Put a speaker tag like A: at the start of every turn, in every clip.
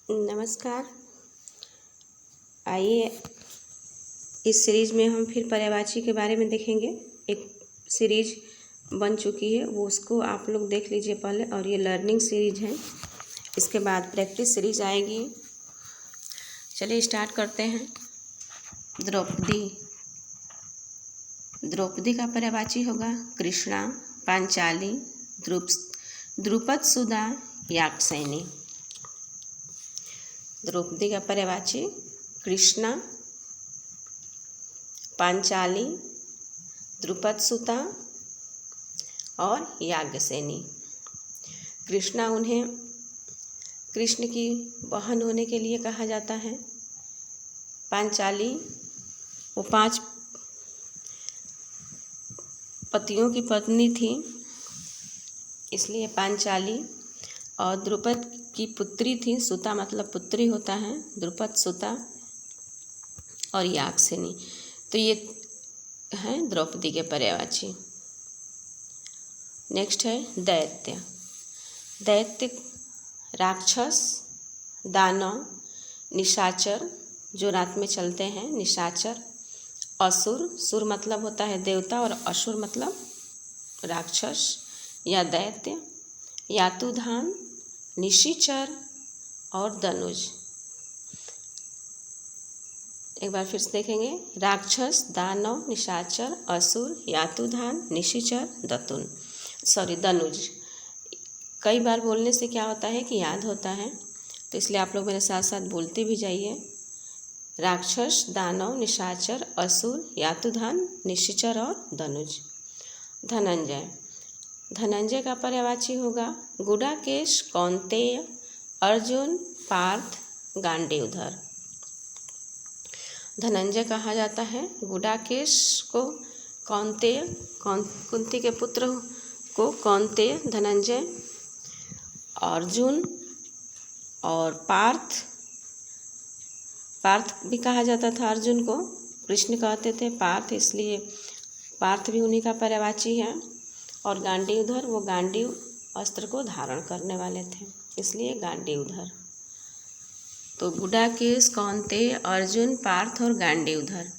A: नमस्कार। आइए इस सीरीज में हम फिर पर्यायवाची के बारे में देखेंगे। एक सीरीज बन चुकी है, वो उसको आप लोग देख लीजिए पहले, और ये लर्निंग सीरीज है। इसके बाद प्रैक्टिस सीरीज आएगी। चलिए स्टार्ट करते हैं। द्रौपदी। द्रौपदी का पर्यायवाची होगा कृष्णा, पांचाली, द्रुपद सुधा, याकसैनी। द्रौपदी का पर्यायवाची कृष्णा, पांचाली, द्रुपद सुता और याज्ञसेनी। कृष्णा उन्हें कृष्ण की बहन होने के लिए कहा जाता है। पांचाली वो 5 पतियों की पत्नी थी, इसलिए पांचाली। और द्रुपद की पुत्री थी, सुता मतलब पुत्री होता है, द्रुपद सुता और याकसेनी। तो ये हैं द्रौपदी के पर्यायवाची। नेक्स्ट है दैत्य। दैत्य राक्षस, दानव, निशाचर जो रात में चलते हैं, निशाचर। असुर, सुर मतलब होता है देवता, और असुर मतलब राक्षस या दैत्य। यातुधान, निशिचर और दनुज। एक बार फिर से देखेंगे। राक्षस, दानव, निशाचर, असुर, यातुधान, निशिचर, दनुज। कई बार बोलने से क्या होता है कि याद होता है, तो इसलिए आप लोग मेरे साथ साथ बोलते भी जाइए। राक्षस, दानव, निशाचर, असुर, यातुधान, निशिचर और दनुज। धनंजय। धनंजय का पर्यायवाची होगा गुडाकेश, कौंतेय, अर्जुन, पार्थ, गांडीवधर। धनंजय कहा जाता है। गुडाकेश को कौंतेय, कुंती के पुत्र को कौंतेय धनंजय। अर्जुन और पार्थ भी कहा जाता था अर्जुन को, कृष्ण कहते थे पार्थ, इसलिए पार्थ भी उन्हीं का पर्यायवाची है। और गांडीवधर, वो गांडीव अस्त्र को धारण करने वाले थे, इसलिए गांडीवधर। तो गुडाकेश, कौंतेय, अर्जुन, पार्थ और गांडीवधर,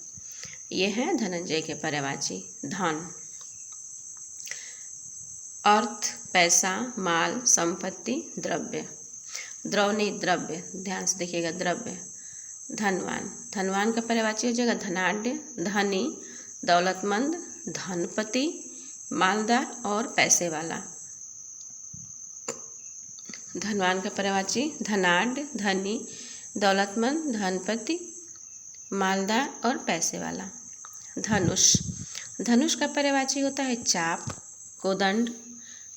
A: ये हैं धनंजय के पर्यायवाची। धन। अर्थ, पैसा, माल, संपत्ति, द्रव्य। द्रव नहीं द्रव्य, ध्यान से देखिएगा, द्रव्य। धनवान। धनवान का पर्यायवाची हो जाएगा धनाढ्य, धनी, दौलतमंद, धनपति, मालदार और पैसे वाला। धनवान का पर्यायवाची धनाढ्य, धनी, दौलतमंद, धनपति, मालदार और पैसे वाला। धनुष। धनुष का पर्यायवाची होता है चाप, कोदंड,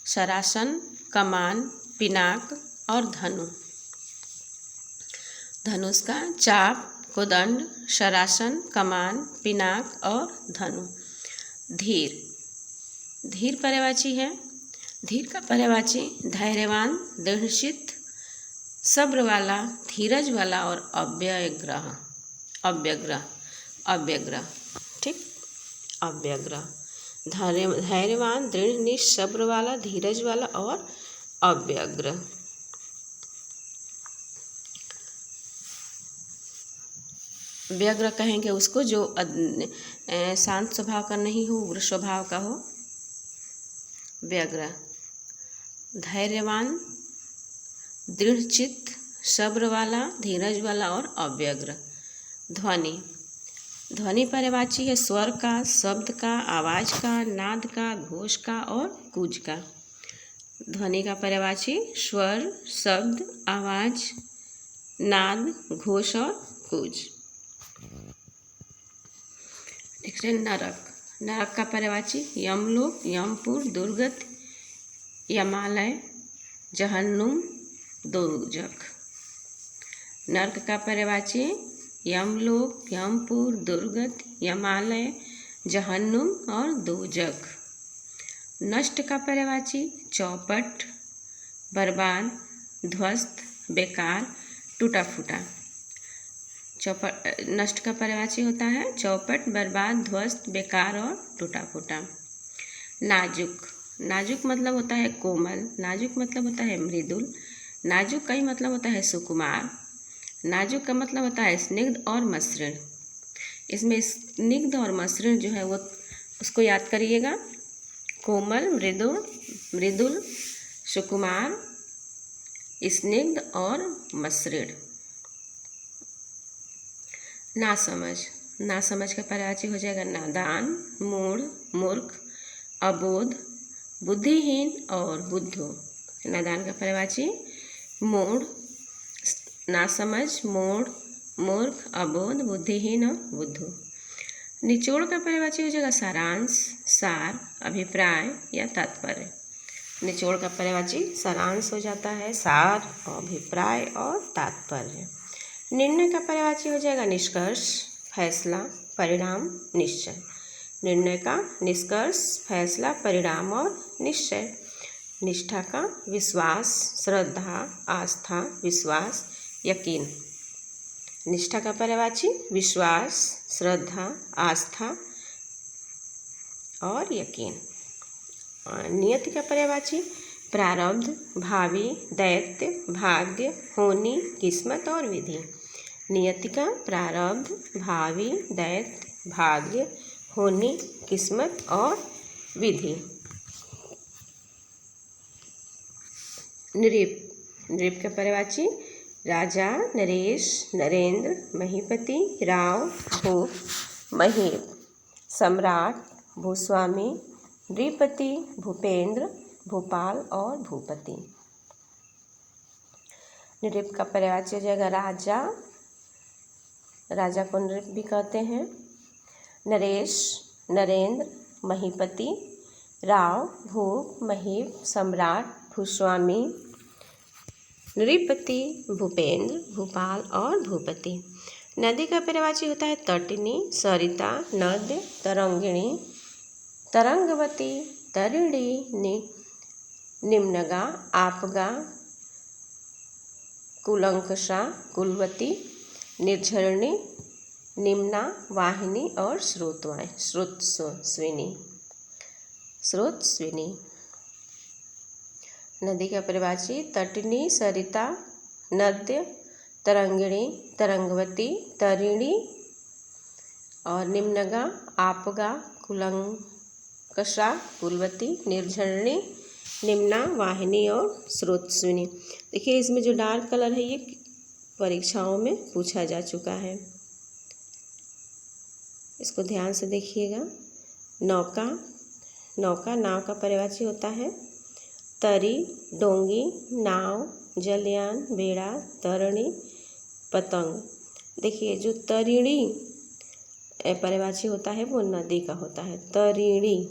A: शरासन, कमान, पिनाक और धनु। धनुष का चाप, कोदंड, शरासन, कमान, पिनाक और धनु। धीर। धीर पर्यायवाची है। धीर का पर्यायवाची धैर्यवान, दृढ़चित्त, सब्र वाला, धीरज वाला और अव्यग्रह। ठीक, अव्यग्रह। धैर्यवान, दृढ़निश्चय, सब्र वाला, धीरज वाला और अव्यग्र। व्यग्र कहेंगे उसको जो शांत स्वभाव का नहीं हो, उग्र स्वभाव का हो, व्यग्र। धैर्यवान, दृढ़चित्त, सब्र वाला, धीरज वाला और अव्यग्र। ध्वनि। ध्वनि पर्यायवाची है स्वर का, शब्द का, आवाज का, नाद का, घोष का और कूज का। ध्वनि का पर्यायवाची स्वर, शब्द, आवाज, नाद, घोष और कूज। नेक्स्ट है नरक। नरक का पर्यायवाची यमलोक, यमपुर, दुर्गत, यमालय, जहन्नुम, दोजख। नरक का पर्यायवाची यमलोक, यमपुर, दुर्गत, यमालय, जहन्नुम और दोजख। नष्ट का पर्यायवाची चौपट, बर्बाद, ध्वस्त, बेकार, टूटा फूटा। नष्ट का पर्यायवाची होता है चौपट, बर्बाद, ध्वस्त, बेकार और टूटा फूटा। नाजुक। नाजुक मतलब होता है कोमल, नाजुक मतलब होता है मृदुल, नाजुक का ही मतलब होता है सुकुमार। नाजुक का मतलब होता है स्निग्ध और मसृण। इसमें स्निग्ध और मसृण जो है वो उसको याद करिएगा। कोमल, मृदुल, सुकुमार, स्निग्ध और मसृण। नासमझ का पर्यायवाची हो जाएगा नादान, मूढ़, मूर्ख, अबोध, बुद्धिहीन और बुद्धू। नादान का पर्यायवाची मूढ़, नासमझ, मूढ़, मूर्ख, अबोध, बुद्धिहीन और बुद्धू। निचोड़ का पर्यायवाची हो जाएगा सारांश, सार, अभिप्राय या तात्पर्य। निचोड़ का पर्यायवाची सारांश हो जाता है, सार, अभिप्राय और तात्पर्य। निर्णय का पर्यायवाची हो जाएगा निष्कर्ष, फैसला, परिणाम, निश्चय। निर्णय का निष्कर्ष, फैसला, परिणाम और निश्चय। निष्ठा का विश्वास, श्रद्धा, आस्था, विश्वास, यकीन। निष्ठा का पर्यायवाची विश्वास, श्रद्धा, आस्था और यकीन। नियति का पर्यायवाची प्रारब्ध, भावी, दैत्य, भाग्य, होनी, किस्मत और विधि। नियति का प्रारब्ध, भावी, दैत्य, भाग्य, होनी, किस्मत और विधि। नृप का पर्यायवाची राजा, नरेश, नरेंद्र, महीपति, राव, भूप, महीप, सम्राट, भूस्वामी, नृपति, भूपेंद्र, भूपाल और भूपति। नृप का पर्यायवाची हो जाएगा राजा, राजा को नृप भी कहते हैं। नरेश, नरेंद्र, महीपति, राव, भूप, महीप, सम्राट, भूस्वामी, नृपति, भूपेंद्र, भूपाल और भूपति। नदी का पर्यायवाची होता है तटिनी, सरिता, नद्य, तरंगिणी, तरंगवती, तरिणी, निम्नगा, आपगा, कुलंकषा, कुलवती, निर्झरणी, निम्ना, वाहिनी और स्रोतस्विनी। नदी का पर्यायवाची तटिनी, सरिता, नद्य, तरंगिणी, तरंगवती, तरिणी और निम्नगा, आपगा, कुलंकषा, कुलवती, निर्झरणी, निम्ना, वाहिनी और स्रोतस्विनी। देखिए इसमें जो डार्क कलर है ये परीक्षाओं में पूछा जा चुका है, इसको ध्यान से देखिएगा। नौका, नाव का पर्यायवाची होता है तरी, डोंगी, नाव, जलयान, बेड़ा, तरणी, पतंग। देखिए जो तरिणी पर्यायवाची होता है वो नदी का होता है तरिणी,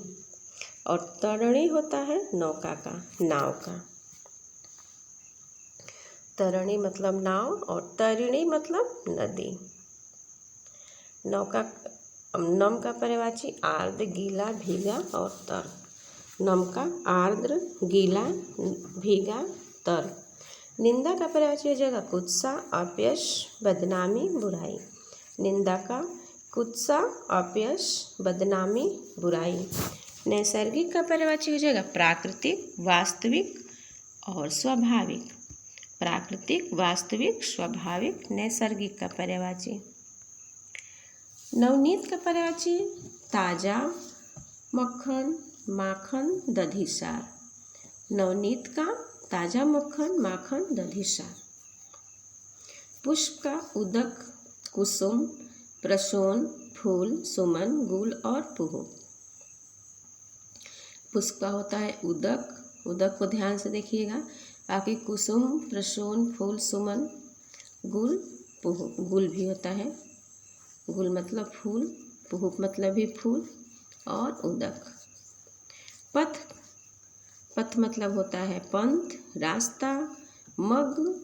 A: और तरणी होता है नौका का, नाव का। तरणी मतलब नाव और तरिणी मतलब नदी। नम का पर्यायवाची आर्द्र, गीला, भीगा और तर। नम का आर्द्र, गीला, भीगा, तर। निंदा का पर्यायवाची हो जाएगा कुत्सा, अपयश, बदनामी, बुराई। निंदा का कुत्सा, अपयश, बदनामी, बुराई। नैसर्गिक का पर्यायवाची हो जाएगा प्राकृतिक, वास्तविक और स्वाभाविक। प्राकृतिक, वास्तविक, स्वाभाविक, नैसर्गिक का पर्यायवाची। नवनीत का पर्यायवाची ताजा, मक्खन, माखन, दधीसार। नवनीत का ताजा मक्खन, माखन, दधीसार। पुष्प का उदक, कुसुम, प्रसून, फूल, सुमन, गुल और पुह। पुष्प का होता है उदक, उदक को ध्यान से देखिएगा। बाकी कुसुम, प्रसून, फूल, सुमन, गुल, पुह। गुल भी होता है, गुल मतलब फूल, पुह मतलब भी फूल और उदक। पथ मतलब होता है पंथ, रास्ता, मग,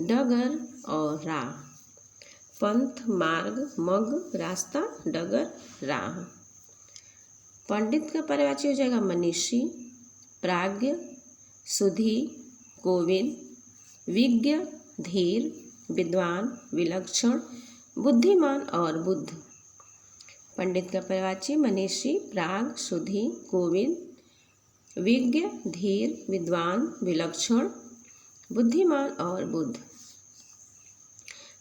A: डगर और राह। पंथ, मार्ग, मग, रास्ता, डगर, राह। पंडित का पर्यायवाची हो जाएगा मनीषी, प्राज्ञ, सुधी, कोविद, विज्ञ, धीर, विद्वान, विलक्षण, बुद्धिमान और बुद्ध। पंडित का पर्यायवाची मनीषी, प्राज्ञ, सुधी, कोविद, विज्ञ, धीर, विद्वान, विलक्षण, बुद्धिमान और बुध।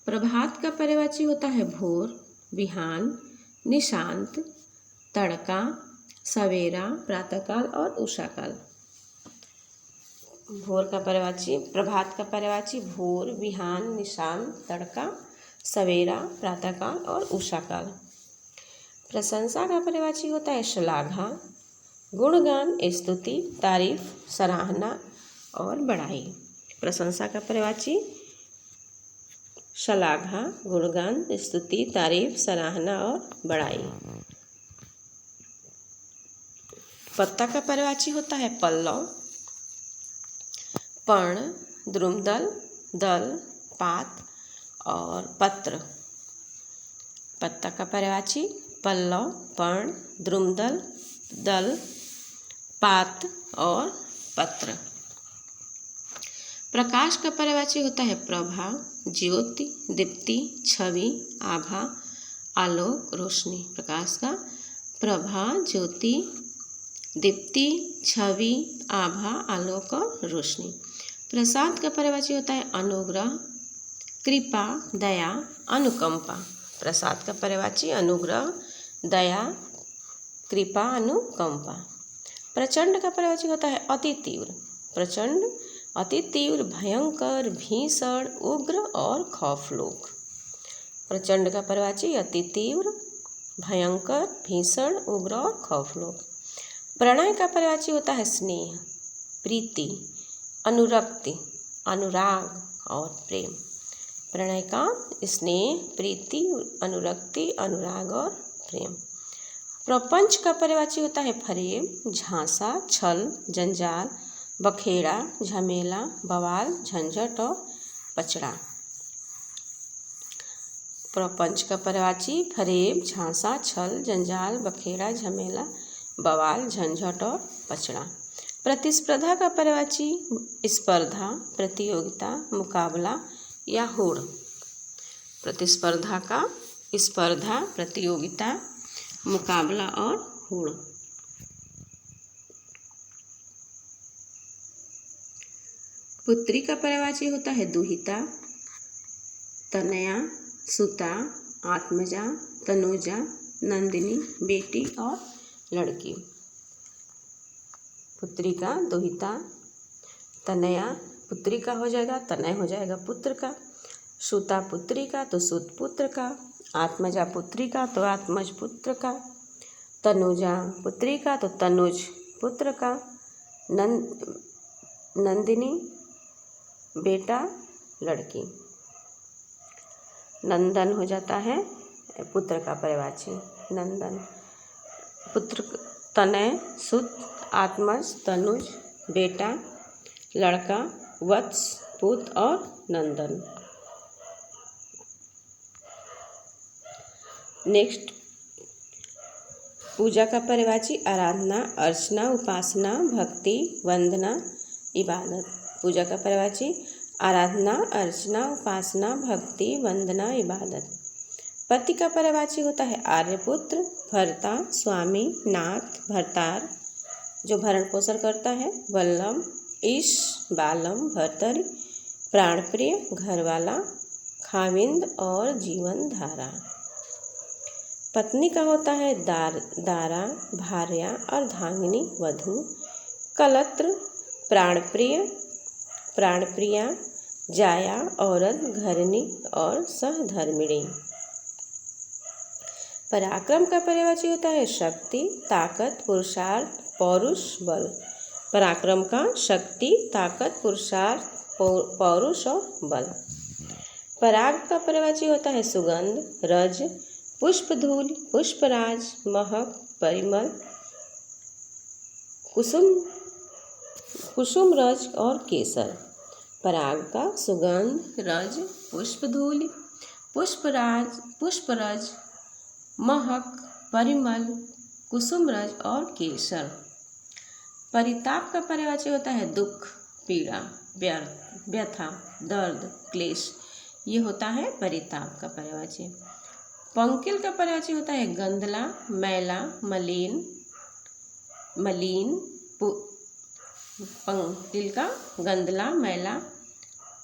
A: प्रभात का पर्यायवाची होता है भोर, बिहान, निशांत, तड़का, सवेरा, प्रातःकाल और उषाकाल। भोर का पर्यायवाची, प्रभात का पर्यायवाची भोर, बिहान, निशांत, तड़का, सवेरा, प्रातःकाल और उषाकाल। प्रशंसा का पर्यायवाची होता है श्लाघा, गुणगान, स्तुति, तारीफ, सराहना और बड़ाई। प्रशंसा का पर्यायवाची श्लाघा, गुणगान, स्तुति, तारीफ, सराहना और बड़ाई। पत्ता का पर्यायवाची होता है पल्लव, पर्ण, द्रुमदल, दल, पात और पत्र। पत्ता का पर्यायवाची पल्लव, पर्ण, द्रुमदल, दल, पात और पत्र। प्रकाश का पर्यायवाची होता है प्रभा, ज्योति, दीप्ति, छवि, आभा, आलोक, रोशनी। प्रकाश का प्रभा, ज्योति, दीप्ति, छवि, आभा, आलोक और रोशनी। प्रसाद का पर्यायवाची होता है अनुग्रह, कृपा, दया, अनुकंपा। प्रसाद का पर्यायवाची अनुग्रह, दया, कृपा, अनुकंपा। प्रचंड का पर्यायवाची होता है अति तीव्र। प्रचंड, अति तीव्र, भयंकर, भीषण, उग्र और खौफनाक। प्रचंड का पर्यायवाची अति तीव्र, भयंकर, भीषण, उग्र और खौफनाक। प्रणय का पर्यायवाची होता है स्नेह, प्रीति, अनुरक्ति, अनुराग और प्रेम। प्रणय का स्नेह, प्रीति, अनुरक्ति, अनुराग और प्रेम। प्रपंच का पर्यायवाची होता है फरेब, झांसा, छल, जंजाल, बखेड़ा, झमेला, बवाल, झंझट और पचड़ा। प्रपंच का पर्यायवाची फरेब, झांसा, छल, जंजाल, बखेड़ा, झमेला, बवाल, झंझट और पचड़ा। प्रतिस्पर्धा का पर्यायवाची स्पर्धा, प्रतियोगिता, मुकाबला या होड़। प्रतिस्पर्धा का स्पर्धा, प्रतियोगिता, मुकाबला और होड़। पुत्री का पर्यायवाची होता है दुहिता, तनया, सुता, आत्मजा, तनुजा, नंदिनी, बेटी और लड़की। पुत्री का दुहिता, तनया पुत्री का हो जाएगा, तनय हो जाएगा पुत्र का, सुता पुत्री का तो सुत पुत्र का, आत्मजा पुत्री का तो आत्मज पुत्र का, तनुजा पुत्री का तो तनुज पुत्र का, नंदिनी बेटा लड़की। नंदन हो जाता है पुत्र का पर्यायवाची, नंदन। पुत्र, तनय, सुत, आत्मज, तनुज, बेटा, लड़का, वत्स, पुत्र और नंदन। नेक्स्ट, पूजा का पर्यायवाची आराधना, अर्चना, उपासना, भक्ति, वंदना, इबादत। पूजा का पर्यायवाची आराधना, अर्चना, उपासना, भक्ति, वंदना, इबादत। पति का पर्यायवाची होता है आर्यपुत्र, भर्ता, स्वामी, नाथ, भरतार जो भरण पोषण करता है, वल्लभ, ईश, बालम, भर्तरी, प्राणप्रिय, घरवाला, खाविंद और जीवन धारा। पत्नी का होता है दारा, भार्या, अर्धांगिनी, वधू, कलत्र, प्राणप्रिय, प्राणप्रिया, जाया, औरत, घरनी और सहधर्मिणी। पराक्रम का पर्यायवाची होता है शक्ति, ताकत, पुरुषार्थ, पौरुष, बल। पराक्रम का शक्ति, ताकत, पुरुषार्थ, पौरुष और बल। पराग का पर्यायवाची होता है सुगंध, रज, पुष्पधूल, पुष्पराज, महक, परिमल, कुसुम रज और केसर। पराग का सुगंध, रज, पुष्पधूल, पुष्पराज, पुष्परज, महक, परिमल, कुसुम रज और केसर। परिताप का पर्यायवाची होता है दुख, पीड़ा, व्यथा, दर्द, क्लेश। ये होता है परिताप का पर्यायवाची। पंकिल का पर्यायवाची होता है गंधला, मैला, मलिन, पंकिल का गंधला, मैला,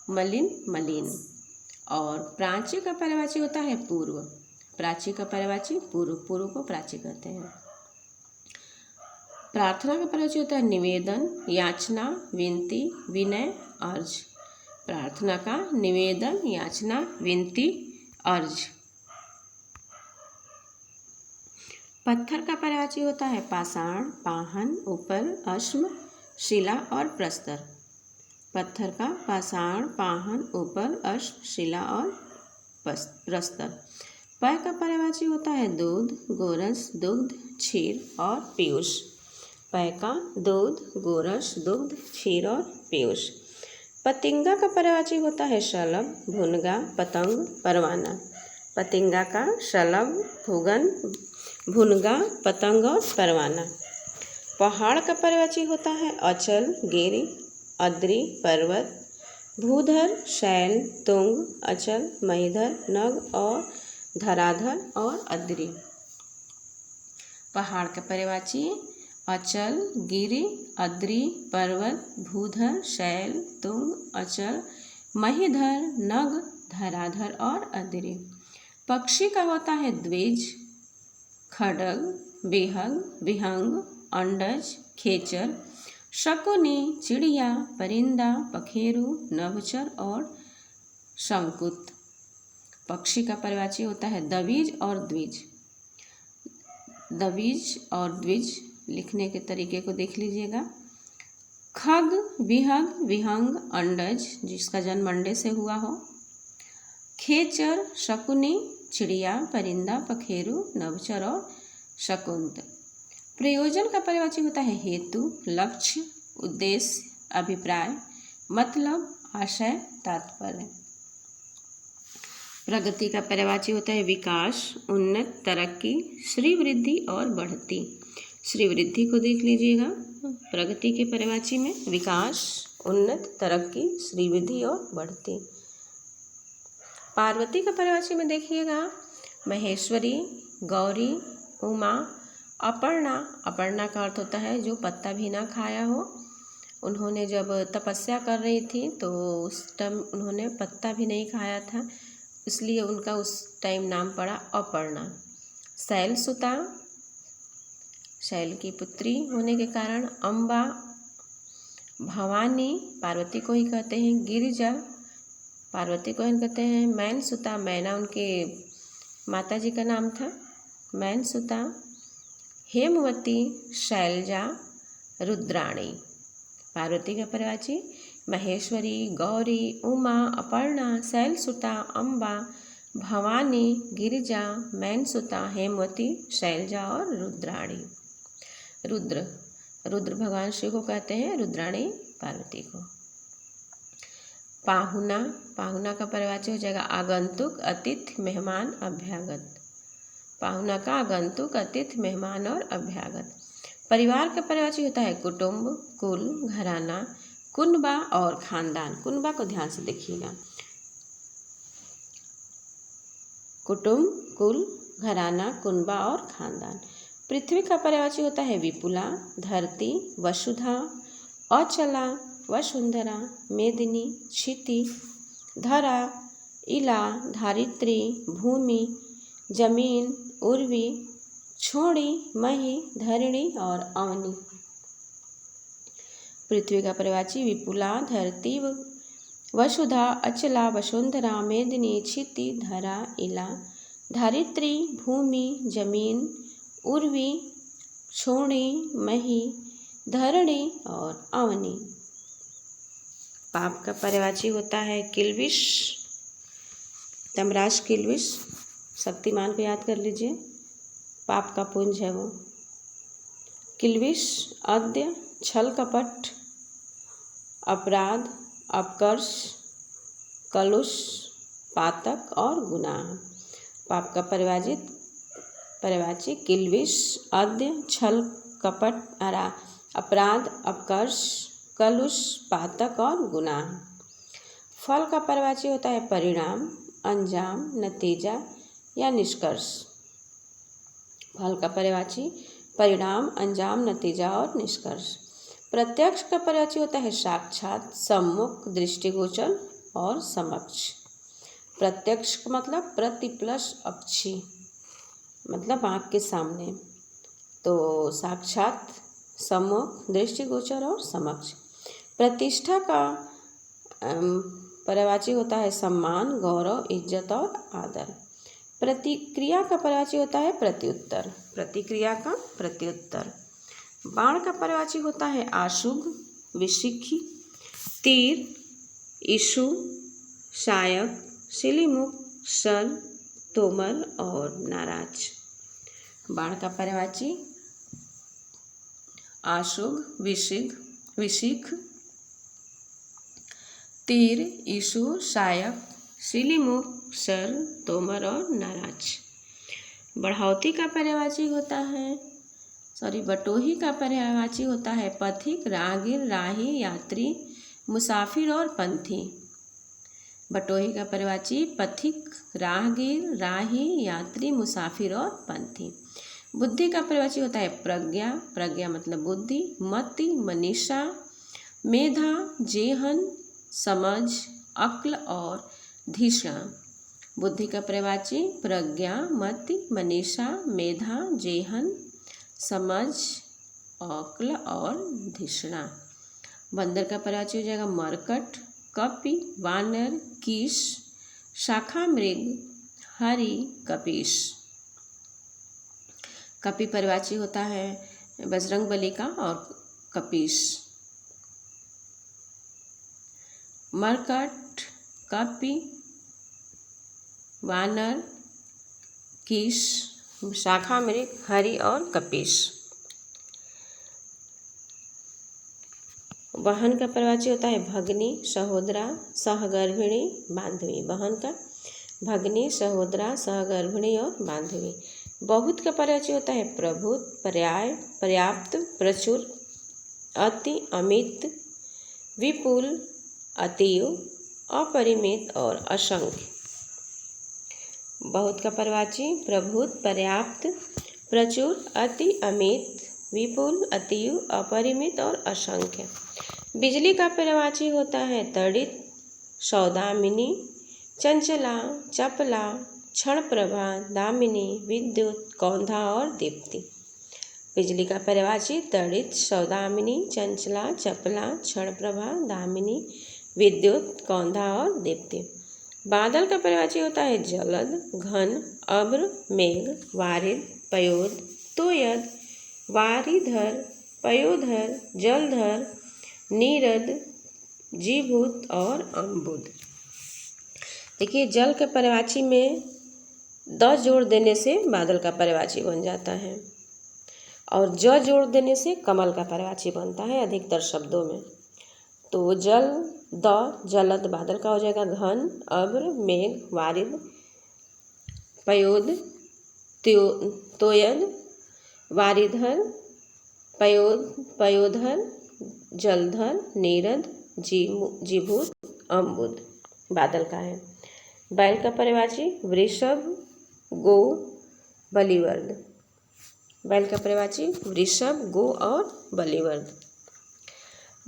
A: मलिन मलिन। और प्राची का पर्यायवाची होता है पूर्व। प्राची का पर्यायवाची पूर्व, पूर्व को प्राची कहते हैं। प्रार्थना का पर्यायवाची होता है निवेदन, याचना, विनती, विनय, अर्ज। प्रार्थना का निवेदन, याचना, विनती, अर्ज। पत्थर का पर्यायवाची होता है पाषाण, पाहन, उपल, अश्म, शिला और प्रस्तर। पत्थर का पाषाण, पाहन, उपल, अश्म, शिला और प्रस्तर। पय का पर्यायवाची होता है दूध, गोरस, दुग्ध, क्षीर और पीयूष। पय का दूध, गोरस, दुग्ध, क्षीर और पीयूष। पतिंगा का पर्यायवाची होता है शलभ, भुनगा, पतंग, परवाना। पतिंगा का शलभ, भुगन, भुनगा, पतंग और परवाना। पहाड़ का पर्यायवाची होता है अचल, गिरि, अद्रि, पर्वत, भूधर, शैल, तुंग, अचल, महीधर, नग और धराधर और अद्रि। पहाड़ का पर्यायवाची अचल, गिरि, अद्रि, पर्वत, भूधर, शैल, तुंग, अचल, महीधर, नग, धराधर और अद्रि। पक्षी का होता है द्विज, खड्ग, बिहग, विहंग, अंडज, खेचर, शकुनी, चिड़िया, परिंदा, पखेरु, नभचर और शंकुत। पक्षी का पर्यायवाची होता है दविज और द्विज। दविज और द्विज लिखने के तरीके को देख लीजिएगा। खग, विहग, विहंग, अंडज जिसका जन्म अंडे से हुआ हो, खेचर, शकुनी, चिड़िया, परिंदा, पखेरु, नभचर और शकुंत। प्रयोजन का पर्यायवाची होता है हेतु, लक्ष्य, उद्देश्य, अभिप्राय, मतलब, आशय, तात्पर्य। प्रगति का पर्यायवाची होता है विकास, उन्नत, तरक्की, श्री वृद्धि और बढ़ती। श्री वृद्धि को देख लीजिएगा प्रगति के पर्यायवाची में, विकास, उन्नत, तरक्की, श्री वृद्धि और बढ़ती। पार्वती का पर्यायवाची में देखिएगा महेश्वरी, गौरी, उमा, अपर्णा। अपर्णा का अर्थ होता है जो पत्ता भी ना खाया हो। उन्होंने जब तपस्या कर रही थी तो उस टाइम उन्होंने पत्ता भी नहीं खाया था, इसलिए उनका उस टाइम नाम पड़ा अपर्णा। शैल सुता, शैल की पुत्री होने के कारण अम्बा, भवानी पार्वती को ही कहते हैं, गिरिजा पार्वती को ही कहते हैं, मैन सुता, मैना उनके माता जी का नाम था, मैन सुता, हेमवती, शैलजा, रुद्राणी। पार्वती का पर्यायवाची महेश्वरी, गौरी, उमा, अपर्णा, शैलसुता, अम्बा, भवानी, गिरिजा, मैनसुता, हेमवती, शैलजा और रुद्राणी। रुद्र, रुद्र भगवान शिव को कहते हैं, रुद्राणी पार्वती को। पाहुना, पाहुना का पर्यायवाची हो जाएगा आगंतुक, अतिथि, मेहमान, अभ्यागत। पाहुना का आगंतुक, अतिथि, मेहमान और अभ्यागत। परिवार का पर्यायवाची होता है कुटुंब, कुल, घराना, कुनबा और खानदान। कुनबा को ध्यान से देखिएगा। कुटुंब, कुल, घराना, कुनबा और खानदान। पृथ्वी का पर्यायवाची होता है विपुला, धरती, वसुधा, अचला, वसुंधरा, मेदिनी, क्षिति, धरा, इला, धारित्री, भूमि, जमीन, उर्वी, छोड़ी, मही, धरिणी और अवनी। पृथ्वी का पर्यायवाची विपुला, धरती, वसुधा, अचला, वसुंधरा, मेदिनी, क्षिति, धरा, इला, धारित्री, भूमि, जमीन, उर्वी, छोड़ी, मही, धरणी और अवनी। पाप का पर्यायवाची होता है किल्विश, तमराज किल्विश, शक्तिमान को याद कर लीजिए, पाप का पुंज है वो। किल्विश, अद्य, छल कपट, अपराध, अपकर्ष, कलुष, पातक और गुनाह। पाप का पर्यायवाची किल्विश, अद्य, छल कपट, अपराध, अपकर्ष, कलुष, पातक और गुनाह। फल का पर्यायवाची होता है परिणाम, अंजाम, नतीजा या निष्कर्ष। फल का पर्यायवाची परिणाम, अंजाम, नतीजा और निष्कर्ष। प्रत्यक्ष का पर्यायवाची होता है साक्षात, सम्मुख, दृष्टिगोचर, और समक्ष। प्रत्यक्ष का मतलब प्रति प्लस अक्षी, मतलब आँख के सामने। तो साक्षात, सम्मुख, दृष्टिगोचर और समक्ष। प्रतिष्ठा का पर्यायवाची होता है सम्मान, गौरव, इज्जत और आदर। प्रतिक्रिया का पर्यायवाची होता है प्रत्युत्तर। प्रतिक्रिया का प्रत्युत्तर। बाण का पर्यायवाची होता है आशुभ, विशिखी, तीर, इशु, शायक, शिलीमुख, शन, तोमर और नाराज। बाण का पर्यायवाची आशुभ, विशिख, तीर, इशु, शायक, शिलीमुख, शर, तोमर और नाराज। बढ़ावती का पर्यायवाची होता है बटोही का पर्यायवाची होता है पथिक, राहगीर, राही, यात्री, मुसाफिर और पंथी। बटोही का पर्यायवाची पथिक, राहगीर, राही, यात्री, मुसाफिर और पंथी। बुद्धि का पर्यायवाची होता है प्रज्ञा, प्रज्ञा मतलब बुद्धि, मति, मनीषा, मेधा, जेहन, समझ, अक्ल और धिषणा। बुद्धि का पर्यायवाची प्रज्ञा, मति, मनीषा, मेधा, जेहन, समझ, अक्ल और धिषणा। बंदर का पर्यायवाची हो जाएगा मरकट, कपि, वानर, कीश, शाखा मृग, हरि, कपीश। कपि पर्यायवाची होता है बजरंगबली का और कपीश। मरकट, कपि, वानर, कीश, शाखा मृग, हरि और कपीश। बहन का पर्यायवाची होता है भगनी, सहोदरा, सहगर्भिणी, बांधवी। बहन का भगनी, सहोदरा, सहगर्भिणी और बांधवी। बहुत का पर्यायवाची होता है प्रभुत, पर्याय, पर्याप्त, प्रचुर, अति, अमित, विपुल, अतीव, अपरिमित और असंख्य। बहुत का पर्यायवाची प्रभुत, पर्याप्त, प्रचुर, अति, अमित, विपुल, अतीव, अपरिमित और असंख्य। बिजली का पर्यायवाची होता है तड़ित, सौदामिनी, चंचला, चपला, क्षणप्रभा, दामिनी, विद्युत, कौंधा और दीप्ति। बिजली का पर्यायवाची तड़ित, सौदामिनी, चंचला, चपला, क्षणप्रभा, दामिनी, विद्युत, कौंधा और दीप्ति। बादल का पर्यायवाची होता है जलद, घन, अब्र, मेघ, वारिद, पयोद, तोयद, वारिधर, पयोधर, जलधर, नीरद, जीभूत और अम्बुद। देखिए जल के पर्यायवाची में द जोड़ देने से बादल का पर्यायवाची बन जाता है और ज जोड़ देने से कमल का पर्यायवाची बनता है अधिकतर शब्दों में। तो जल, द, जलद बादल का हो जाएगा घन, अब्र, मेघ, वारिद, पयोद, तोयद, वारिधर, पयोधर, जलधर, नीरद, जीभूत, अम्बुद बादल का है। बैल का पर्यायवाची वृषभ, गो, बलिवर्द। बैल का पर्यायवाची वृषभ, गो और बलिवर्द।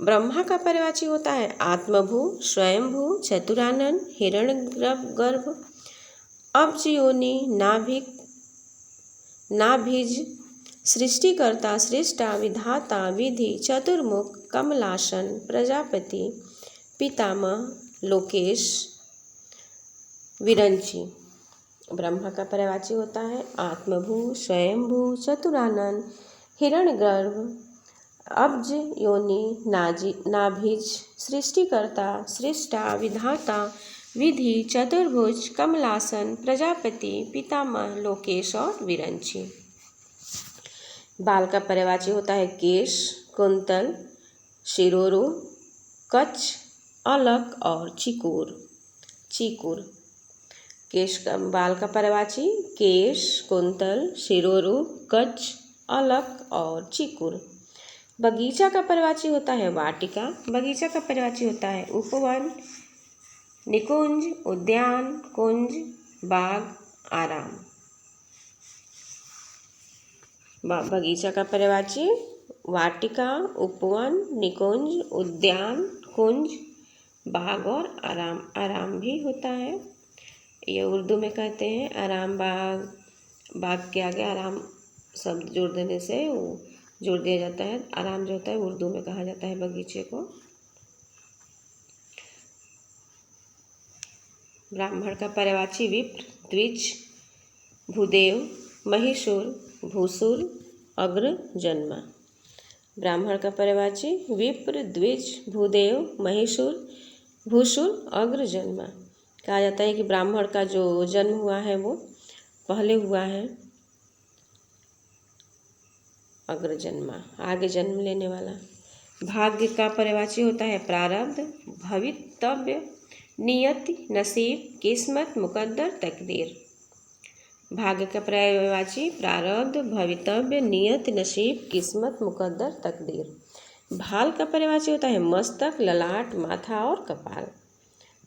A: ब्रह्मा का पर्यायवाची होता है आत्मभू, स्वयंभू, चतुरानन, हिरण्यगर्भ, अब्ज योनि, नाभिज, सृष्टिकर्ता, सृष्टा, विधाता, विधि, चतुर्मुख, कमलासन, प्रजापति, पितामह, लोकेश, विरंची। ब्रह्मा का पर्यायवाची होता है आत्मभू, स्वयंभू, चतुरानन, हिरण्यगर्भ, अब्ज योनि, नाभिज, सृष्टिकर्ता, सृष्टा, विधाता, विधि, चतुर्भुज, कमलासन, प्रजापति, पितामह, लोकेश और विरंची। बाल का पर्यायवाची होता है केश, कुंतल, शिरोरु, कच्छ, अलक और चिकूर। केश का बाल का पर्यायवाची केश, कुंतल, शिरोरु, कच्छ, अलक और चिकूर। बगीचा का पर्यायवाची होता है वाटिका। बगीचा का पर्यायवाची होता है उपवन, निकुंज, उद्यान, कुंज, बाग, आराम। बगीचा का पर्यायवाची वाटिका, उपवन, निकुंज, उद्यान, कुंज, बाग और आराम, आराम भी होता है। ये उर्दू में कहते हैं आराम बाग। बाग के आगे आराम शब्द जोड़ देने से वो जोड़ दिया जाता है। आराम जो होता है उर्दू में कहा जाता है बगीचे को। ब्राह्मण का पर्यायवाची विप्र, द्विज, भूदेव, महिषूर, भूसुर, अग्र, जन्मा। ब्राह्मण का पर्यायवाची विप्र, द्विज, भूदेव, महिषूर, भूसुर, अग्र, जन्मा। कहा जाता है कि ब्राह्मण का जो जन्म हुआ है वो पहले हुआ है, अग्र जन्मा, आगे जन्म लेने वाला। भाग्य का पर्यायवाची होता है प्रारब्ध, भवितव्य, नियति, नसीब, किस्मत, मुकद्दर, तकदीर। भाग्य का पर्यायवाची प्रारब्ध, भवितव्य, नियत, नसीब, किस्मत, मुकद्दर, तकदीर। भाल का पर्यायवाची होता है मस्तक, ललाट, माथा और कपाल।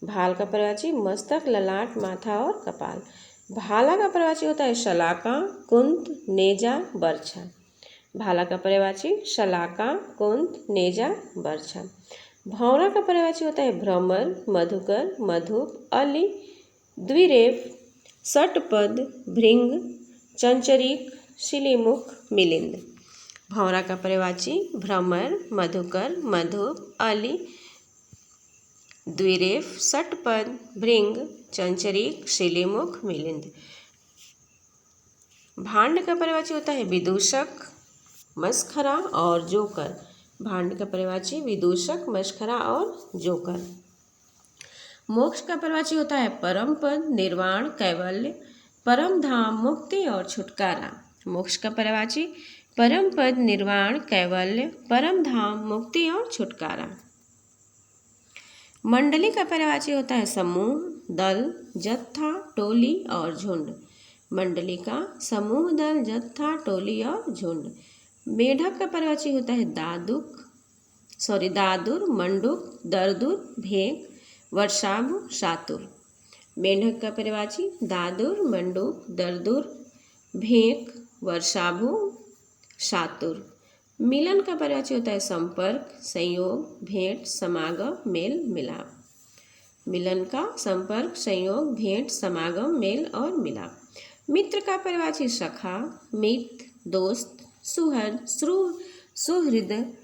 A: भाल का पर्यायवाची मस्तक, ललाट, माथा और कपाल। भाला का पर्यायवाची होता है शलाका, कुंत, नेजा, बर्छा। भाला का पर्यायवाची शलाका, कुंत, नेजा, बर्छा। भौरा का पर्यायवाची होता है भ्रमर, मधुकर, मधुप, अली, द्विरेफ, षटपद, भृंग, चंचरीक, शिलीमुख, मिलिंद। भौरा का पर्यायवाची भ्रमर, मधुकर, मधुप, अली, द्विरेफ, षटपद, भृंग, चंचरीक, शिलीमुख, मिलिंद। भांड का पर्यायवाची होता है विदूषक, मस्खरा और जोकर। भांड का पर्यायवाची विदूषक, मस्खरा और जोकर। मोक्ष का पर्यायवाची होता है परम पद, निर्वाण, कैवल्य, परम धाम, मुक्ति और छुटकारा। मोक्ष का पर्यायवाची परम पद, निर्वाण, कैवल्य, परम धाम, मुक्ति और छुटकारा। मंडली का पर्यायवाची होता है समूह, दल, जत्था, टोली और झुंड। मंडली का समूह, दल, जत्था, टोली और झुंड। मेढक का पर्यायवाची होता है दादुर, मंडूक, दरदुर, भेक, वर्षाभु, शातुर। मेढक का पर्यायवाची दादुर, मंडूक, दरदुर, भेक, वर्षाभु, शातुर। मिलन का पर्यायवाची होता है संपर्क, संयोग, भेंट, समागम, मेल, मिलाप। मिलन का संपर्क, संयोग, भेंट, समागम, मेल और मिलाप। मित्र का पर्यायवाची सखा, मित्र, दोस्त, सुहृद, सुहृद,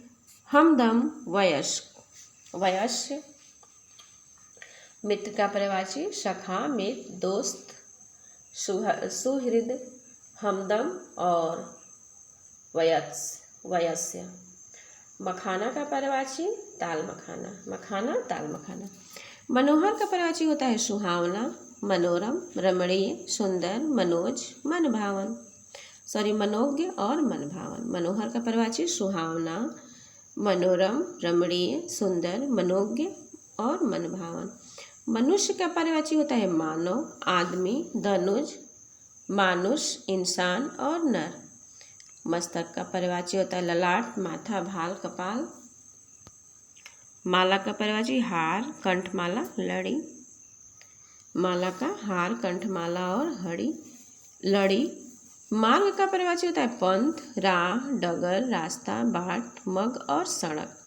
A: हमदम, वयस्क। मित्र का पर्यायवाची सखा, मित्र, दोस्त, सुहृद, हमदम और वयस्य। मखाना का पर्यायवाची ताल मखाना, मखाना, ताल मखाना। मनोहर का पर्यायवाची होता है सुहावना, मनोरम, रमणीय, सुंदर, मनोज, मनोज्ञ और मनभावन। मनोहर का पर्यायवाची सुहावना, मनोरम, रमणीय, सुंदर, मनोज्ञ और मनभावन। मनुष्य का पर्यायवाची होता है मानव, आदमी, धनुज, मानुष, इंसान और नर। मस्तक का पर्यायवाची होता है ललाट, माथा, भाल, कपाल। माला का पर्यायवाची हार, कंठमाला, लड़ी। माला का हार, कंठमाला और लड़ी। मार्ग का पर्यायवाची होता है पंथ, राह, डगर, रास्ता, बाट, मग और सड़क।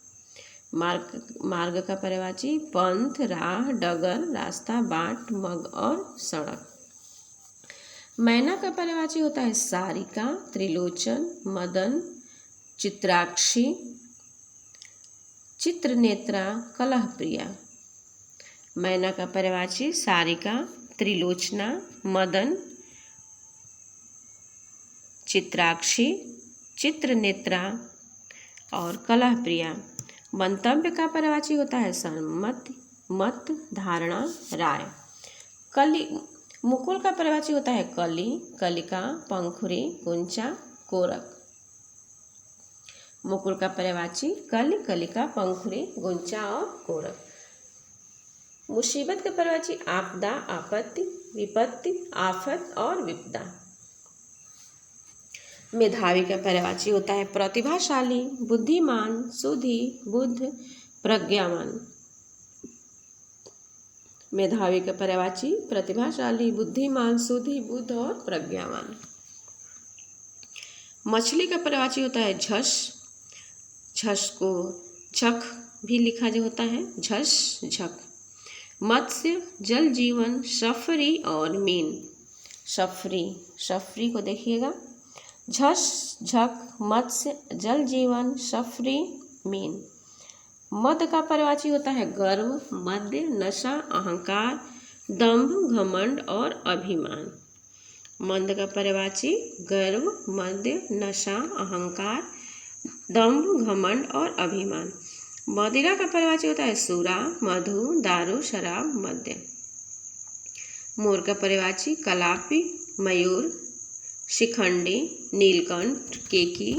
A: मार्ग का पर्यायवाची पंथ, राह, डगर, रास्ता, बाट, मग और सड़क। मैना का पर्यायवाची होता है सारिका, त्रिलोचन, मदन, चित्राक्षी, चित्रनेत्रा, कलहप्रिया। मैना का पर्यायवाची सारिका, त्रिलोचना, मदन, चित्राक्षी, चित्रनेत्रा और कलहप्रिया। मंतव्य का पर्यायवाची होता है सम्मति, मत, धारणा, राय। मुकुल का पर्यायवाची होता है कली, कलिका, पंखुरी, कुंचा, कोरक। मुकुल का पर्यायवाची कली, कलिका, पंखुरी, गुंचा और कोरक। मुसीबत का पर्यायवाची आपदा, आपत्ति, विपत्ति, आफत और विपदा। मेधावी का पर्यायवाची होता है प्रतिभाशाली, बुद्धिमान, सुधी, बुद्ध, प्रज्ञावान। मेधावी का पर्यायवाची प्रतिभाशाली, बुद्धिमान, सुधी, बुद्ध और प्रज्ञावान। मछली का पर्यायवाची होता है झस, झस को झख भी लिखा जो होता है झस झक। मत्स्य, जल जीवन, सफरी और मीन। सफरी को देखिएगा, झस झक, मत्स्य, जल जीवन, सफरी, मीन। मद का पर्यायवाची होता है गर्व, मद्य, नशा, अहंकार, दंभ, घमंड और अभिमान। मद का पर्यायवाची गर्व, मद्य, नशा, अहंकार, दंभ, घमंड और अभिमान। मदिरा का पर्यायवाची होता है सूरा, मधु, दारू, शराब, मद्य। मोर का पर्यायवाची कलापी, मयूर, शिखंडी, नीलकंठ, केकी,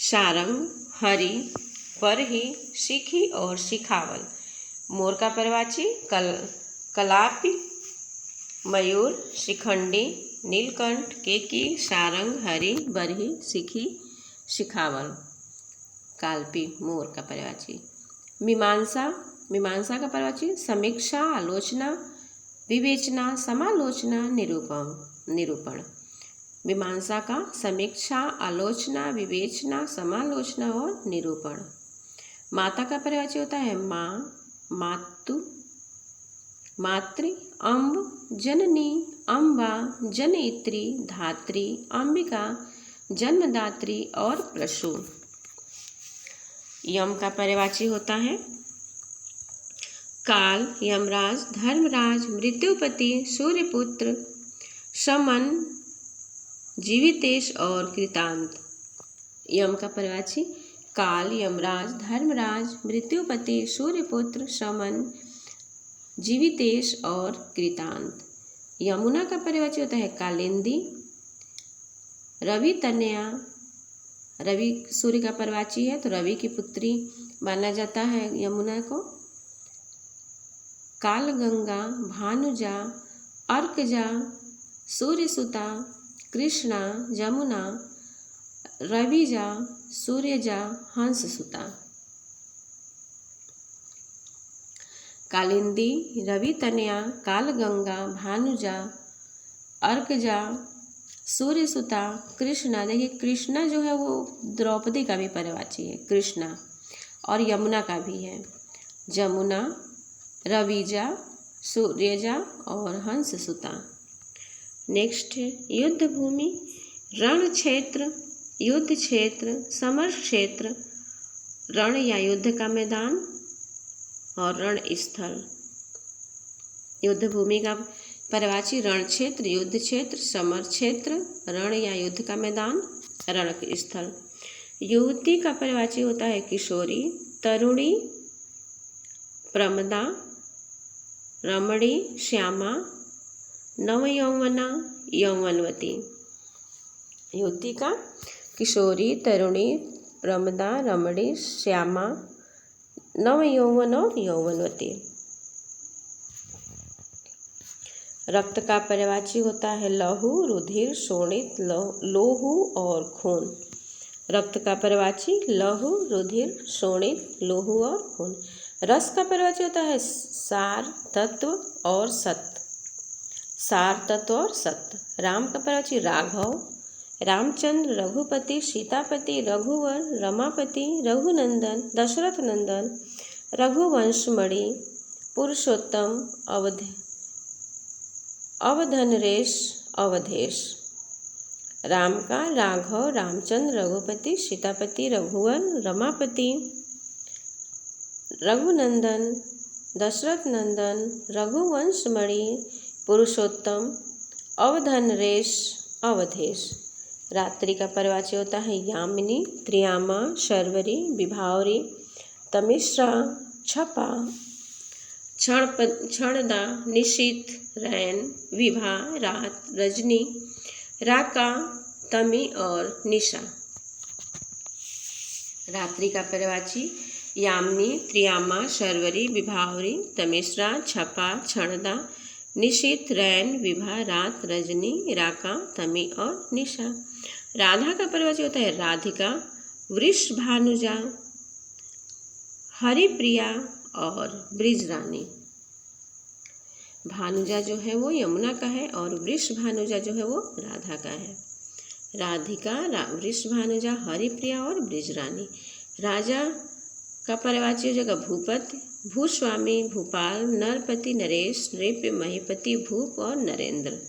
A: सारंग, हरि, परही, शिखी और शिखावल। मोर का पर्यायवाची कलापी, मयूर, शिखंडी, नीलकंठ, केकी, सारंग, हरि, बरही, शिखी, शिखावल। काल्पी मोर का पर्यायवाची। मीमांसा का पर्यायवाची समीक्षा, आलोचना, विवेचना, समालोचना, निरूपण। मीमांसा का समीक्षा, आलोचना, विवेचना, समालोचना और निरूपण। माता का पर्यायवाची होता है माँ, मातु, मातृ, अम्ब, जननी, अम्बा, जनयित्री, धात्री, अंबिका, जन्मदात्री और प्रसू। यम का पर्यायवाची होता है काल, यमराज, धर्मराज, मृत्युपति, सूर्यपुत्र, शमन, जीवितेश और कृतांत। यम का पर्यायवाची काल, यमराज, धर्मराज, मृत्युपति, सूर्यपुत्र, शमन, जीवितेश और कृतांत। यमुना का पर्यायवाची होता है कालिंदी, रवि तनया। रवि सूर्य का पर्यायवाची है तो रवि की पुत्री माना जाता है यमुना को। कालगंगा, भानुजा, अर्कजा, सूर्यसुता, कृष्णा, जमुना, रविजा, सूर्यजा, हंससुता। कालिंदी, रवि तनया, कालगंगा, भानुजा, अर्कजा, सूर्यसुता, कृष्णा। देखिए कृष्णा जो है वो द्रौपदी का भी पर्यायवाची है, कृष्णा, और यमुना का भी है, जमुना, रविजा, सूर्यजा और हंससुता। नेक्स्ट है युद्ध भूमि, रण क्षेत्र, युद्ध क्षेत्र, समर क्षेत्र, रण या युद्ध का मैदान और रण स्थल। युद्ध भूमि का पर्यायवाची रण क्षेत्र, युद्ध क्षेत्र, समर क्षेत्र, रण या युद्ध का मैदान, रण स्थल। युवती का पर्यायवाची होता है किशोरी, तरुणी, प्रमदा, रमणी, श्यामा, नवयौवना, यौवनवती। युवती का किशोरी, तरुणी, प्रमदा, रमणी, श्यामा, नवयौवन और यौवनवती। रक्त का पर्यायवाची होता है लहू, रुधिर, शोणित, लोहू और खून। रक्त का पर्यायवाची लहू, रुधिर, शोणित, लोहू और खून। रस का पर्यायवाची होता है सार, तत्व और सत्य। सार, तत्व और सत्य। राम का पर्यायवाची राघव, रामचंद्र, रघुपति, सीतापति, रघुवर, रमापति, रघुनंदन, दशरथ नंदन, रघुवंशमणि, पुरुषोत्तम, अवधनरेश, अवधेश। राम का राघव, रामचंद्र, रघुपति, सीतापति, रघुवर, रमापति, रघुनंदन, दशरथ नंदन, रघुवंशमणि, पुरुषोत्तम, अवधनरेश, अवधेश। रात्रि का पर्यायवाची होता है यामिनी, त्रियामा, शर्वरी, विभावरी, तमिश्रा, छपा, क्षणदा, निशीथ, रैन, विभा, रात, रजनी, राका, तमी और निशा। रात्रि का पर्यायवाची यामिनी, त्रियामा, शर्वरी, विभावरी, तमिश्रा, छपा, क्षणदा, निशीथ, रैन, विभा, रात, रजनी, राका, तमी और निशा। राधा का पर्यायवाची होता है राधिका, वृषभानुजा, हरिप्रिया और ब्रिजरानी। भानुजा जो है वो यमुना का है और वृषभानुजा जो है वो राधा का है। राधिका, वृषभानुजा, हरिप्रिया और ब्रिजरानी। राजा का पर्यायवाची हो जाएगा भूपति, भूस्वामी भूपाल, नरपति नरेश, नृप महीपति भूप और नरेंद्र।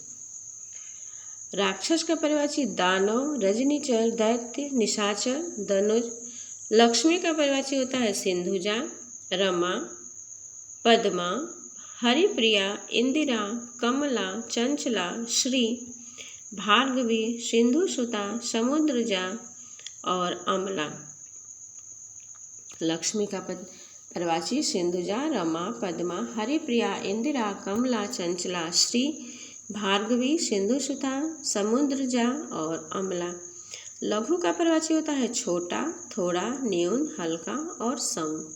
A: राक्षस का पर्यायवाची दानव, रजनीचर, दैत्य, निशाचर, धनुज। लक्ष्मी का पर्यायवाची होता है सिंधुजा, रमा, पद्मा, हरिप्रिया, इंदिरा, कमला, चंचला, श्री, भार्गवी, सिंधुसुता, समुद्रजा और अमला। लक्ष्मी का पर्यायवाची सिंधुजा, रमा, पद्मा, हरिप्रिया, इंदिरा, कमला, चंचला, श्री, भार्गवी, सिंधुसुता, समुद्रजा और अमला। लघु का पर्यायवाची होता है छोटा, थोड़ा, न्यून, हल्का और सम।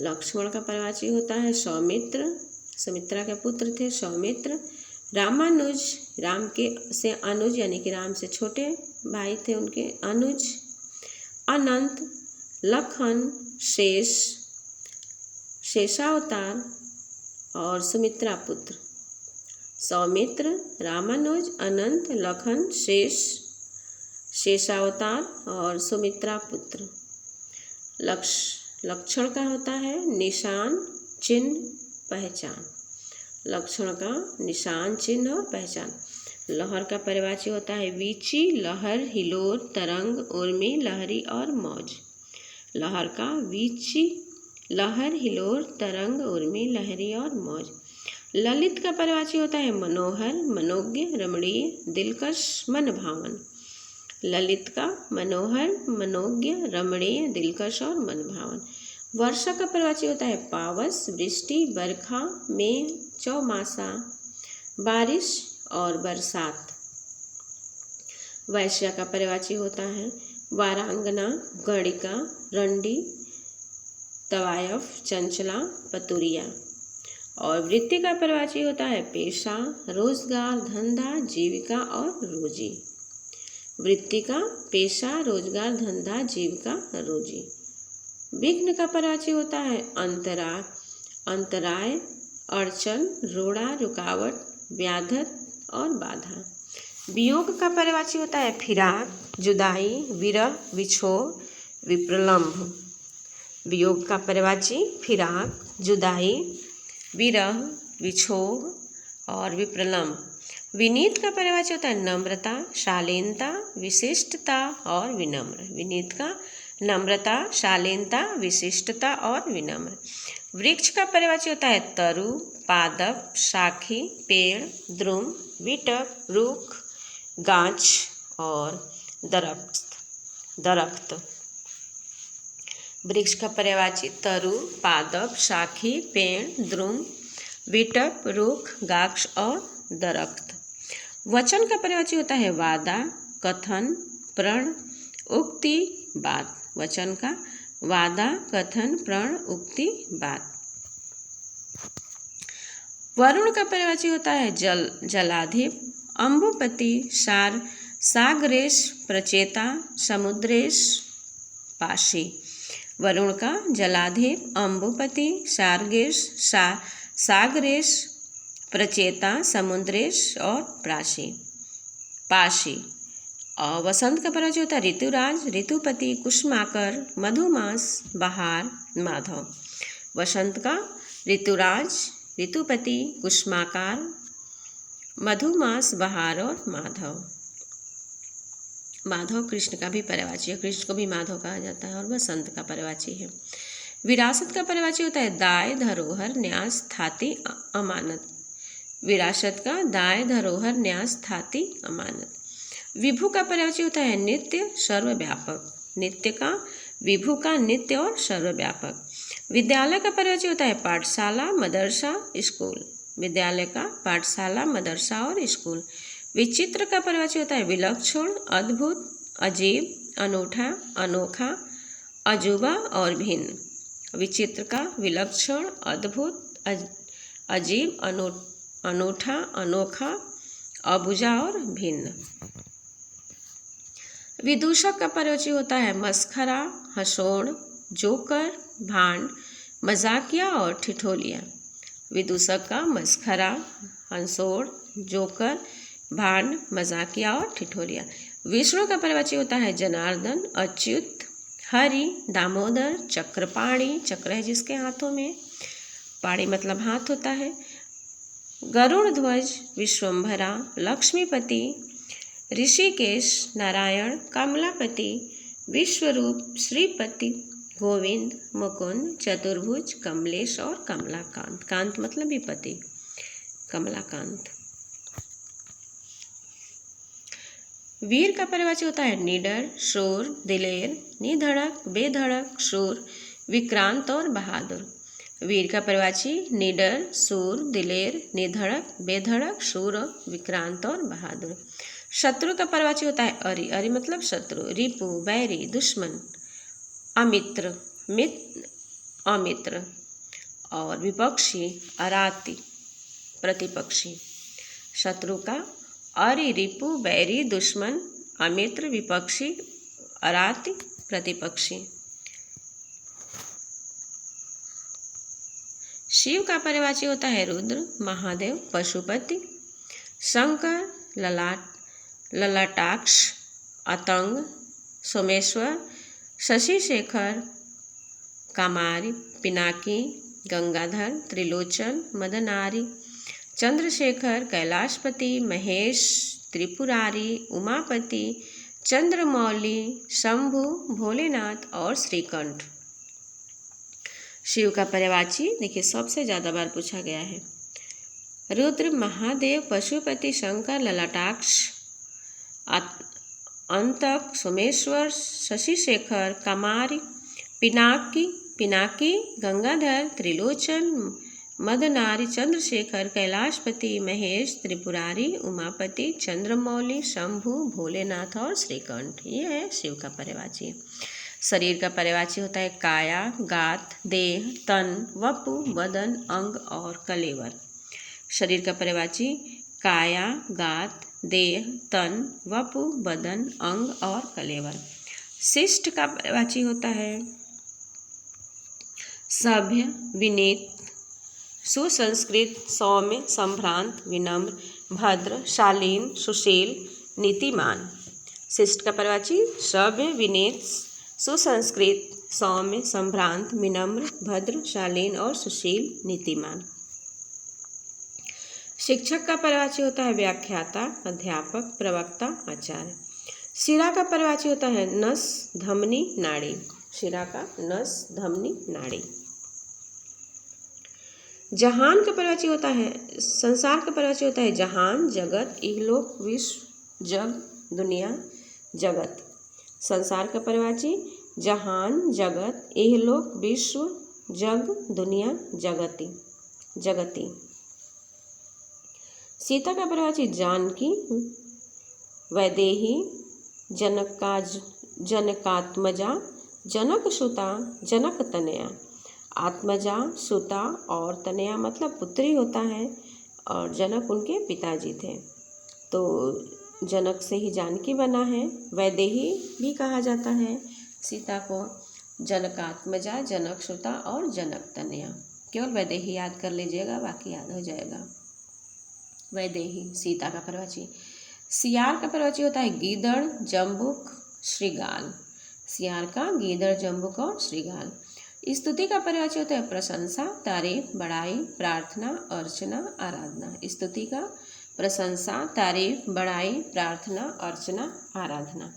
A: लक्ष्मण का पर्यायवाची होता है सौमित्र, सुमित्रा के पुत्र थे सौमित्र। रामानुज, राम के से अनुज यानी कि राम से छोटे भाई थे उनके अनुज। अनंत, लखन, शेष, शेषावतार और सुमित्रा पुत्र। सौमित्र, रामानुज, अनंत, लखन, शेष, शेषावतार और सुमित्रा पुत्र। लक्षण का होता है निशान, चिन्ह, पहचान। लक्षण का निशान, चिन्ह और पहचान। लहर का पर्यायवाची होता है वीची, लहर, हिलोर, तरंग, उर्मी, लहरी और मौज। लहर का वीची, लहर, हिलोर, तरंग, उर्मी, लहरी और मौज। ललित का पर्यायवाची होता है मनोहर, मनोज्ञ, रमणीय, दिलकश, मन भावन। ललित का मनोहर, मनोज्ञ, रमणीय, दिलकश और मन भावन। वर्षा का पर्यायवाची होता है पावस, वृष्टि, बरखा, मेघ, चौमासा, बारिश और बरसात। वैश्या का पर्यायवाची होता है वारांगना, गणिका, रंडी, तवायफ, चंचला, पतुरिया। और वृत्ति का पर्यायवाची होता है पेशा, रोजगार, धंधा, जीविका और रोजी। वृत्ति का पेशा, रोजगार, धंधा, जीविका, रोजी। विघ्न का पर्यायवाची होता है अंतराय, अड़चन, रोड़ा, रुकावट, व्याधत और बाधा। वियोग का पर्यायवाची होता है फिराक, जुदाई, विरह, विछोह, विप्रलम्भ। वियोग का पर्यायवाची फिराक, जुदाई, विरह, विछोह और विप्रलम्भ। विनीत का पर्यायवाची होता है नम्रता, शालीनता, विशिष्टता और विनम्र। विनीत का नम्रता, शालीनता, विशिष्टता और विनम्र। वृक्ष का पर्यायवाची होता है तरु, पादप, शाखी, पेड़, द्रुम, विटक, रुख, गाछ और दरख्त। वृक्ष का पर्यायवाची तरु, पादप, शाखी, पेड़, द्रुम, विटप, रुख, गाछ और दरख्त। वचन का पर्यायवाची होता है वादा, कथन, प्रण, उक्ति, बात। वचन का वादा, कथन, प्रण, उक्ति, बात। वरुण का पर्यायवाची होता है जलाधिप, अम्बुपति, सागरेश, प्रचेता, समुद्रेश, पाशी। वरुण का जलाधिप, अम्बुपति, सागरेश, प्रचेता, समुद्रेश और पाशी। और वसंत का पर्यायवाची होता है ऋतुराज, ऋतुपति, कुसुमाकर, मधुमास, बहार, माधव। वसंत का ऋतुराज, ऋतुपति, कुसुमाकार, मधुमास, बहार और माधव। माधव कृष्ण का भी पर्यायवाची है, कृष्ण को भी माधव कहा जाता है और वसंत का पर्यायवाची है। विरासत का पर्यायवाची होता है दाय, धरोहर, न्यास, थाती, अमानत। विरासत का दाय, धरोहर, न्यास, थाती, अमानत। विभु का पर्यायवाची होता है नित्य, सर्वव्यापक। नित्य का विभु का नित्य और सर्वव्यापक। विद्यालय का पर्यायवाची होता है पाठशाला, मदरसा, स्कूल। विद्यालय का पाठशाला, मदरसा और स्कूल। विचित्र का पर्यायवाची होता है विलक्षण, अद्भुत, अजीब, अनूठा, अनोखा, अजूबा और भिन्न। विचित्र का विलक्षण, अद्भुत, अजीब, अनूठा, अनोखा, अबुझा और भिन्न। विदूषक का पर्यायवाची होता है मस्खरा, हंसोड़, जोकर, भांड, मजाकिया और ठिठोलिया। विदूषक का मस्खरा, हंसोड़, जोकर, भांड, मजाकिया और ठिठोलिया। विष्णु का पर्यायवाची होता है जनार्दन, अच्युत, हरि, दामोदर, चक्रपाणि, चक्र है जिसके हाथों में, पाणी मतलब हाथ होता है, गरुड़ ध्वज, विश्वम्भरा, लक्ष्मीपति, ऋषिकेश, नारायण, कमलापति, विश्वरूप, श्रीपति, गोविंद, मुकुंद, चतुर्भुज, कमलेश और कमलाकांत। कांत मतलब विपति, कमलाकांत। वीर का परिवाची होता है निडर, शूर, दिलेर, निधड़क, बेधड़क, शूर, विक्रांत और बहादुर। वीर का परिवाची निडर, शूर, दिलेर, निधड़क, बेधड़क, शूर, विक्रांत और बहादुर। शत्रु का परिवाची होता है अरि, अरि मतलब शत्रु, रिपु, बैरी, दुश्मन, अमित्र, अमित्र और विपक्षी, अराति, प्रतिपक्षी। शत्रु का अरि, रिपु, बैरी, दुश्मन, अमित्र, विपक्षी, अराति, प्रतिपक्षी। शिव का परिवाची होता है रुद्र, महादेव, पशुपति, शंकर, ललाटाक्ष, अतंग, सोमेश्वर, शशिशेखर, कामारी, पिनाकी, गंगाधर, त्रिलोचन, मदनारी, चंद्रशेखर, कैलाशपति, महेश, त्रिपुरारी, उमापति, चंद्रमौली, शंभु, भोलेनाथ और श्रीकंठ। शिव का पर्यायवाची देखिए सबसे ज़्यादा बार पूछा गया है। रुद्र, महादेव, पशुपति, शंकर, ललाटाक्ष, अंतक, सोमेश्वर, शशिशेखर, कमारी, पिनाकी, गंगाधर, त्रिलोचन, मदनारी, चंद्रशेखर, कैलाशपति, महेश, त्रिपुरारी, उमापति, चंद्रमौली, शंभु, भोलेनाथ और श्रीकंठ। ये है शिव का पर्यायवाची। शरीर का पर्यायवाची होता है काया, गात, देह, तन, वपु, बदन, अंग और कलेवर। शरीर का पर्यायवाची काया, गात, देह, तन, वपु, बदन, अंग और कलेवर। शिष्ट का पर्यायवाची होता है सभ्य, विनीत, सुसंस्कृत, सौम्य, संभ्रांत, विनम्र, भद्र, शालीन, सुशील, नीतिमान। शिष्ट का पर्यायवाची सभ्य, विनीत, सुसंस्कृत, सौम्य, संभ्रांत, विनम्र, भद्र, शालीन और सुशील, नीतिमान। शिक्षक का पर्यायवाची होता है व्याख्याता, अध्यापक, प्रवक्ता, आचार्य। शिरा का पर्यायवाची होता है नस, धमनी, नाड़ी। शिरा का नस, धमनी, नाड़ी। जहान का पर्यायवाची होता है संसार का पर्यायवाची होता है जहान, जगत, इहलोक, विश्व, जग, दुनिया, जगत। संसार का पर्यायवाची जहान, जगत, इहलोक, विश्व, जग, दुनिया, जगति। सीता का पर्यायवाची जानकी, वैदेही, जनकात्मजा, जनकसुता, जनकतनया। आत्मजा, सुता और तनया मतलब पुत्री होता है और जनक उनके पिताजी थे, तो जनक से ही जानकी बना है। वैदेही भी कहा जाता है सीता को, जनकात्मजा, जनकसुता और जनकतनया। केवल वैदेही याद कर लीजिएगा, बाकी याद हो जाएगा। वैदेही सीता का पर्यायवाची। सियार का पर्यायवाची होता है गीदड़, जम्बुक, श्रृगाल। सियार का गीदड़, जम्बुक और श्रृगाल। स्तुति का पर्यायवाची होता है प्रशंसा, तारीफ, बड़ाई, प्रार्थना, अर्चना, आराधना। स्तुति का प्रशंसा, तारीफ, बड़ाई, प्रार्थना, अर्चना, आराधना।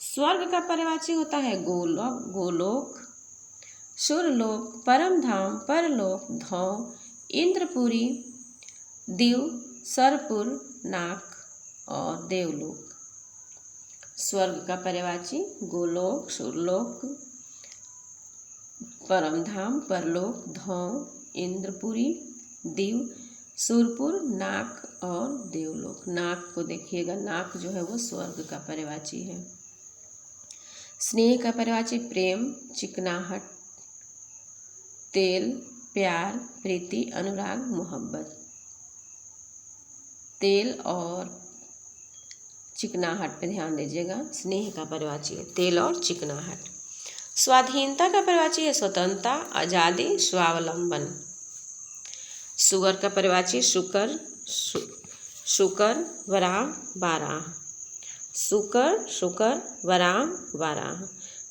A: स्वर्ग का पर्यायवाची होता है गोलोक, सुरलोक, परम धाम, परलोक, धौ, इंद्रपुरी, दिव, सरपुर, नाक और देवलोक। स्वर्ग का पर्यायवाची गोलोक, सुरलोक, परमधाम, परलोक, धौ, इंद्रपुरी, दिव, सुरपुर, नाक और देवलोक। नाक को देखिएगा, नाक जो है वो स्वर्ग का पर्यायवाची है। स्नेह का पर्यायवाची प्रेम, चिकनाहट, तेल, प्यार, प्रीति, अनुराग, मोहब्बत। तेल और चिकनाहट पे ध्यान दीजिएगा, स्नेह का पर्यायवाची है तेल और चिकनाहट। स्वाधीनता का पर्यायवाची है स्वतंत्रता, आज़ादी, स्वावलंबन। सुअर का पर्यायवाची शुकर, वराह, बाराह। शुकर, वराह, बाराह।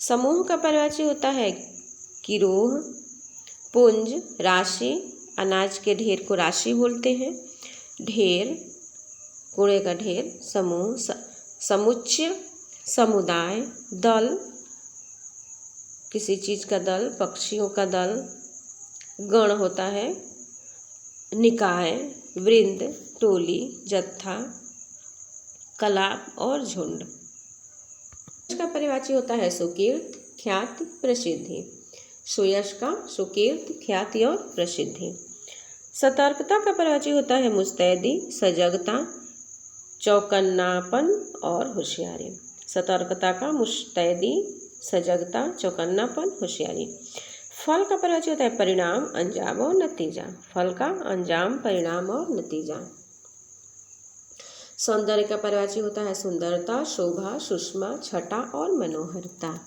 A: समूह का पर्यायवाची होता है गिरोह, पुंज, राशि, अनाज के ढेर को राशि बोलते हैं, ढेर, कूड़े का ढेर, समूह, समुच्चय, समुदाय, दल, किसी चीज़ का दल, पक्षियों का दल, गण होता है, निकाय, वृंद, टोली, जत्था, कलाप और झुंड। इसका पर्यायवाची होता है सुकीर्ति, ख्याति, प्रसिद्धि। सुयश का सुकीर्ति, ख्याति और प्रसिद्धि। सतर्कता का पर्यायवाची होता है मुस्तैदी, सजगता, चौकन्नापन और होशियारी। सतर्कता का मुस्तैदी, सजगता, चौकन्नापन, होशियारी। फल का पर्यायवाची होता है परिणाम, अंजाम और नतीजा। फल का अंजाम, परिणाम और नतीजा। सौंदर्य का पर्यायवाची होता है सुंदरता, शोभा, सुषमा, छटा और मनोहरता।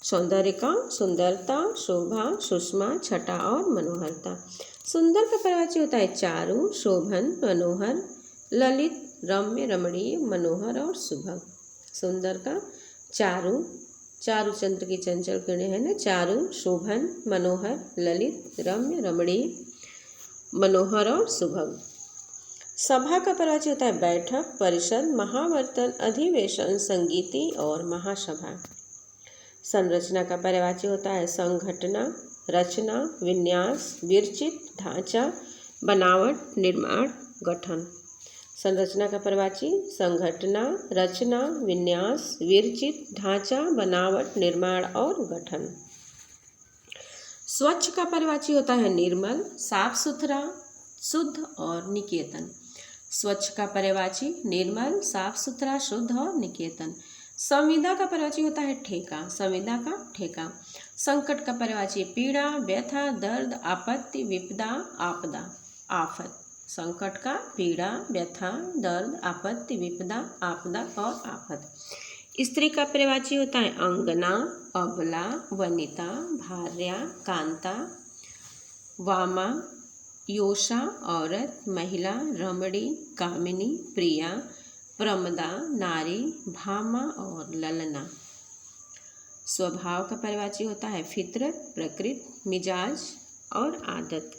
A: सौंदर्य का सुंदरता, शोभा, सुषमा, छटा और मनोहरता। सुंदर का पर्यायवाची होता है चारु, शोभन, मनोहर, ललित, रम्य, रमणीय, मनोहर और सुभग। सुंदर का चारु, चारु चंद्र की चंचल किरणें है ना, चारु, शोभन, मनोहर, ललित, रम्य, रमणीय, मनोहर और सुभग। सभा का पर्यायवाची होता है बैठक, परिषद, महावर्तन, अधिवेशन, संगीति और महासभा। संरचना का पर्यायवाची होता है संघटना, रचना, विन्यास, विरचित, ढांचा, बनावट, निर्माण, गठन। संरचना का पर्यायवाची संघटना, रचना, विन्यास, विरचित, ढांचा, बनावट, निर्माण और गठन। स्वच्छ का पर्यायवाची होता है निर्मल, साफ सुथरा, शुद्ध और निकेतन। स्वच्छ का पर्यायवाची निर्मल, साफ सुथरा, शुद्ध और निकेतन। संविदा का पर्यायवाची होता है ठेका। संविदा का ठेका। संकट का पर्यायवाची पीड़ा, व्यथा, दर्द, आपत्ति, विपदा, आपदा, आफत। संकट का पीड़ा, व्यथा, दर्द, आपत्ति, विपदा, आपदा और आफत। स्त्री का पर्यायवाची होता है अंगना, अबला, वनिता, भार्या, कांता, वामा, योषा, औरत, महिला, रमणी, कामिनी, प्रिया, प्रमदा, नारी, भामा और ललना। स्वभाव का पर्यायवाची होता है फितरत, प्रकृति, मिजाज और आदत।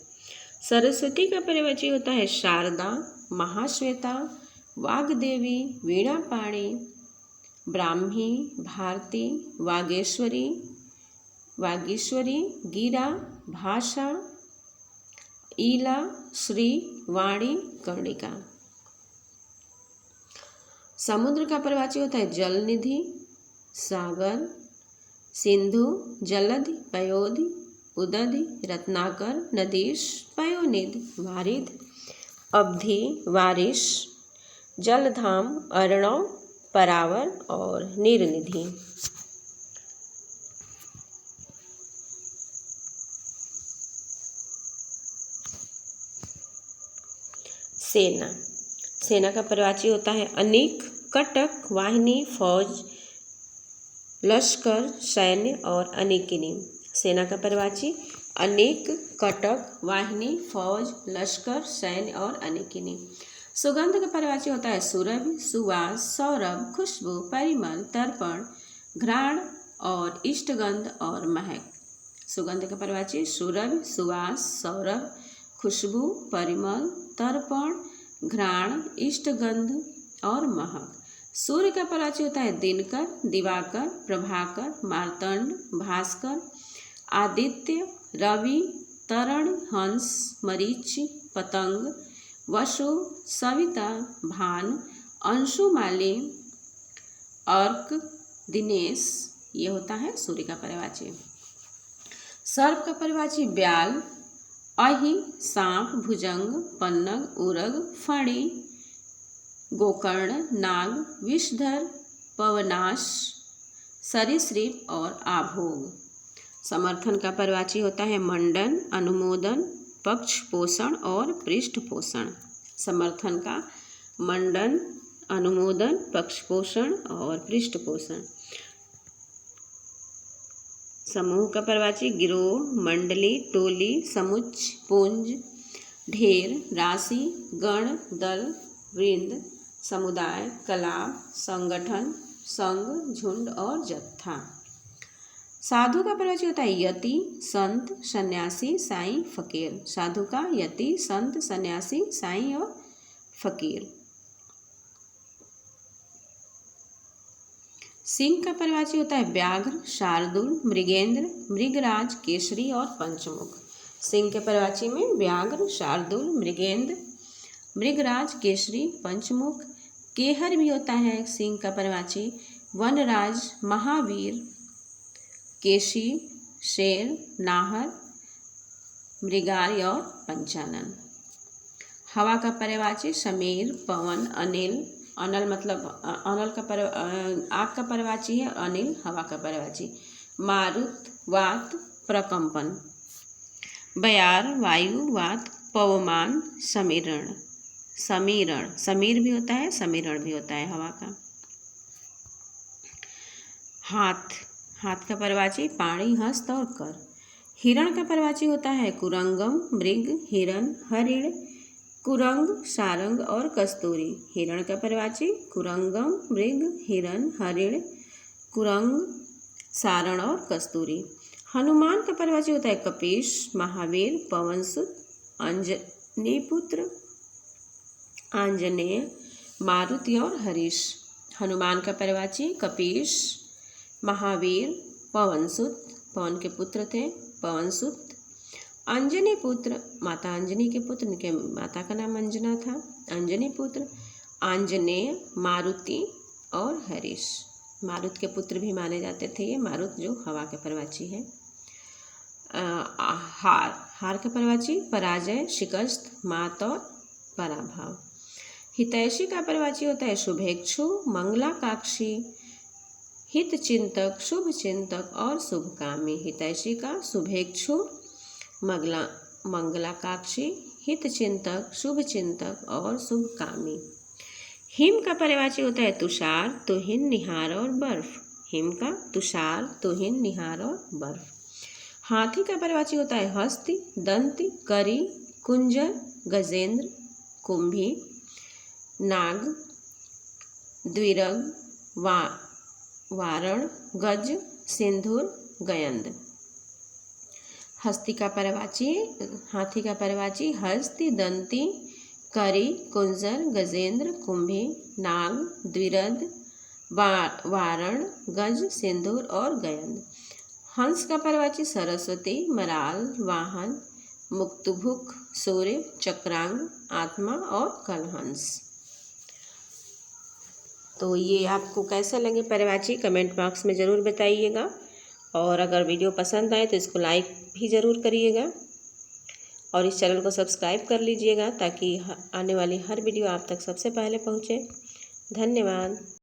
A: सरस्वती का पर्यायवाची होता है शारदा, महाश्वेता, वाग्देवी, वीणापाणी, ब्राह्मी, भारती, वागेश्वरी, वागीश्वरी, गिरा, भाषा, ईला, श्री, वाणी, कर्णिका। समुद्र का पर्यायवाची होता है जलनिधि, सागर, सिंधु, जलधि, पयोधि, उदधि, रत्नाकर, नदीश, पयोनिधि, वारिध, अवधि, वारिश, जलधाम, अर्णव, परावर और नीरनिधि। सेना। सेना का पर्यायवाची होता है अनेक, कटक, वाहिनी, फौज, लश्कर, सैन्य और अनेकिनी। सेना का पर्यायवाची अनेक, कटक, वाहिनी, फौज, लश्कर, सैन्य और अनेकिनी। सुगंध का पर्यायवाची होता है सुरभि, सुवास, सौरभ, खुशबू, परिमल, तर्पण, घ्राण और इष्टगंध और महक। सुगंध का पर्यायवाची सुरभि, सुवास, सौरभ, खुशबू, परिमल, तर्पण, घ्राण, इष्टगंध और महक। सूर्य का पर्यायवाची होता है दिनकर, दिवाकर, प्रभाकर, मार्तंड, भास्कर, आदित्य, रवि, तरण, हंस, मरीचि, पतंग, वसु, सविता, भानु, अंशुमाली, अर्क, दिनेश। ये होता है सूर्य का पर्यायवाची। सर्प का पर्यायवाची ब्याल, अहि, सांप, भुजंग, पन्नग, उरग, फणी, गोकर्ण, नाग, विषधर, पवनाश, सरीसृप और आभोग। समर्थन का पर्यायवाची होता है मंडन, अनुमोदन, पक्ष पोषण और पृष्ठ पोषण। समर्थन का मंडन, अनुमोदन, पक्ष पोषण और पृष्ठ पोषण। समूह का पर्यायवाची गिरोह, मंडली, टोली, समुच्चय, पुंज, ढेर, राशि, गण, दल, वृंद, समुदाय, कलाप, संगठन, संघ, झुंड और जत्था। साधु का परिवाची होता है यति, संत, सन्यासी, साईं, फकीर। साधु का यति, संत, सन्यासी, साईं और फकीर। सिंह का परिवाची होता है व्याघ्र, शार्दूल, मृगेंद्र, मृगराज, केसरी और पंचमुख। सिंह के परिवाची में व्याघ्र, शार्दूल, मृगेंद्र, मृगराज, केसरी, पंचमुख। केहर भी होता है सिंह का परिवाची, वनराज, महावीर, केशी, शेर, नाहर, मृगारी और पंचानन। हवा का परिवाची समीर, पवन, अनिल। अनल मतलब अनल का आग का परिवाची है, अनिल हवा का परिवाची। मारुत, वात, प्रकंपन। बयार, वायु, वात, पवमान, समीरण। समीरण, समीर भी होता है, समीरण भी होता है हवा का। हाथ, हाथ का परिवाची पाणी, हस्त और कर। हिरण का परिवाची होता है कुरंगम, मृग, हिरण, हरिण, कुरंग, सारंग और कस्तूरी। हिरण का परिवाची कुरंगम, मृग, हिरण, हरिण, कुरंग, सारण और कस्तूरी। हनुमान का परिवाची होता है कपीश, महावीर, पवनसुत, अंजनीपुत्र, आंजनेय, मारुति और हरीश। हनुमान का परिवाची कपीश, महावीर, पवनसुत, पवन के पुत्र थे पवनसुत, अंजनी पुत्र, माता अंजनी के पुत्र, इनके माता का नाम अंजना था, अंजनी पुत्र, आंजनेय, मारुति और हरीश। मारुत के पुत्र भी माने जाते थे ये, मारुत जो हवा के परिवाची है। हार, हार का परिवाची पराजय, शिकस्त, मात और पराभव। हितैषी का परिवाची होता है शुभेच्छु, मंगलाकांक्षी, हित चिंतक, शुभ चिंतक और शुभकामी। हितैषी का शुभेच्छु, मंगलाकांक्षी, हित चिंतक, शुभ चिंतक और शुभकामी। हिम का परिवाची होता है तुषार, तुहिन, निहार और बर्फ। हिम का तुषार, तुहिन, निहार और बर्फ। हाथी का परिवाची होता है हस्ती, दंती, करी, कुंजर, गजेंद्र, कुंभी, नाग, द्विरग, वारण, गज, सिंधुर, गयंद। हस्ती का परिवाची, हाथी का परिवाची हस्ती, दंती, करी, कुंजर, गजेंद्र, कुंभी, नाग, द्विरद, वारण, गज, सिंदूर और गयंद। हंस का परिवाची सरस्वती, मराल, वाहन, मुक्तभुक, सूर्य, चक्रांग, आत्मा और कलहंस। तो ये आपको कैसे लगे परिवाची कमेंट बॉक्स में ज़रूर बताइएगा, और अगर वीडियो पसंद आए तो इसको लाइक भी ज़रूर करिएगा और इस चैनल को सब्सक्राइब कर लीजिएगा ताकि आने वाली हर वीडियो आप तक सबसे पहले पहुँचे। धन्यवाद।